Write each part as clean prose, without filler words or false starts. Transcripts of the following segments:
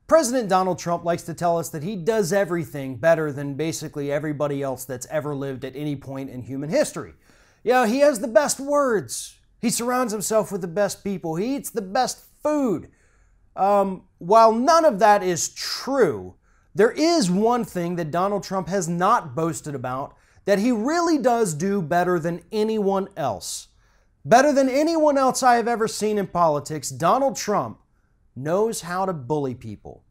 President Donald Trump likes to tell us that he does everything better than basically everybody else that's ever lived at any point in human history. Yeah, he has the best words. He surrounds himself with the best people. He eats the best food. While none of that is true, there is one thing that Donald Trump has not boasted about that he really does do better than anyone else. Better than anyone else I have ever seen in politics, Donald Trump knows how to bully people.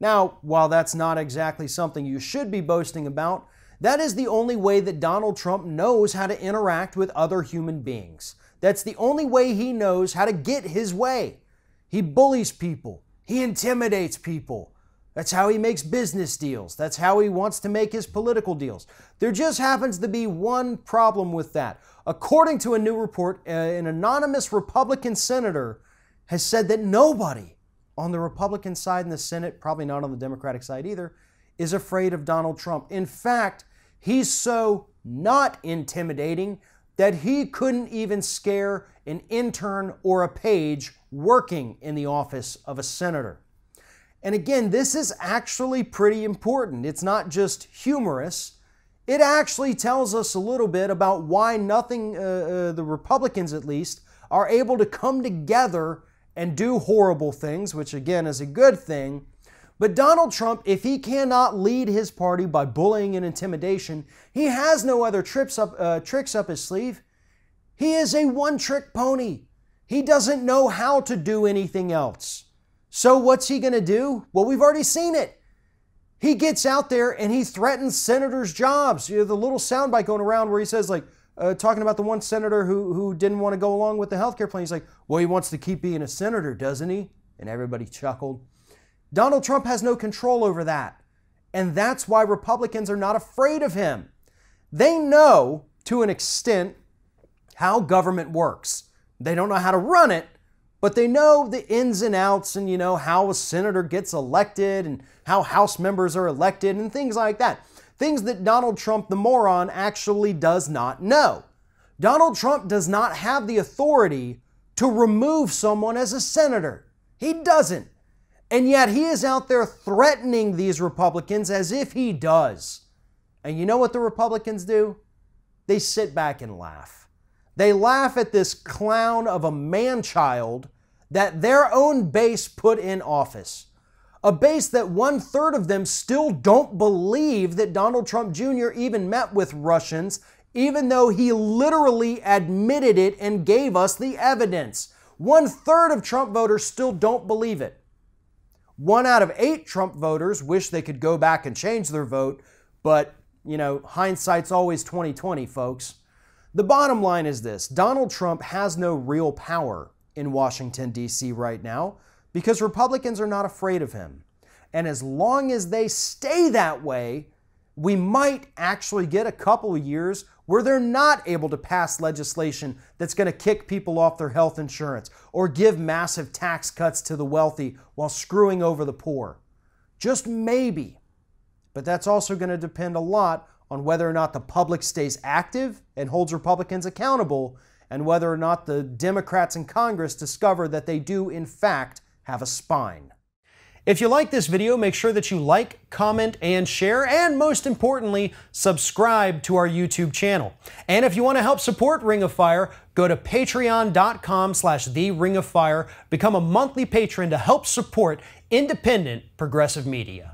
Now, while that's not exactly something you should be boasting about, that is the only way that Donald Trump knows how to interact with other human beings. That's the only way he knows how to get his way. He bullies people. He intimidates people. That's how he makes business deals. That's how he wants to make his political deals. There just happens to be one problem with that. According to a new report, an anonymous Republican senator has said that nobody on the Republican side in the Senate, probably not on the Democratic side either, is afraid of Donald Trump. In fact, he's so not intimidating that he couldn't even scare an intern or a page working in the office of a senator. And again, this is actually pretty important. It's not just humorous. It actually tells us a little bit about why the Republicans at least, are able to come together and do horrible things, which again is a good thing. But Donald Trump, if he cannot lead his party by bullying and intimidation, he has no other tricks up his sleeve. He is a one-trick pony. He doesn't know how to do anything else. So what's he going to do? Well, we've already seen it. He gets out there and he threatens senators' jobs. You know, the little soundbite going around where he says, like, talking about the one senator who didn't want to go along with the healthcare plan. He's like, well, he wants to keep being a senator, doesn't he? And everybody chuckled. Donald Trump has no control over that. And that's why Republicans are not afraid of him. They know, to an extent, how government works. They don't know how to run it, but they know the ins and outs and, you know, how a senator gets elected and how House members are elected and things like that. Things that Donald Trump, the moron, actually does not know. Donald Trump does not have the authority to remove someone as a senator. He doesn't. And yet he is out there threatening these Republicans as if he does. And you know what the Republicans do? They sit back and laugh. They laugh at this clown of a man-child that their own base put in office. A base that 1/3 of them still don't believe that Donald Trump Jr. even met with Russians, even though he literally admitted it and gave us the evidence. 1/3 of Trump voters still don't believe it. 1 out of 8 Trump voters wish they could go back and change their vote, but, you know, hindsight's always 20/20, folks. The bottom line is this: Donald Trump has no real power in Washington, D.C. right now, because Republicans are not afraid of him. And as long as they stay that way, we might actually get a couple of years where they're not able to pass legislation that's going to kick people off their health insurance or give massive tax cuts to the wealthy while screwing over the poor. Just maybe. But that's also going to depend a lot on whether or not the public stays active and holds Republicans accountable, and whether or not the Democrats in Congress discover that they do, in fact, have a spine. If you like this video, make sure that you like, comment, and share, and most importantly, subscribe to our YouTube channel. And if you want to help support Ring of Fire, go to patreon.com/TheRingOfFire, become a monthly patron to help support independent progressive media.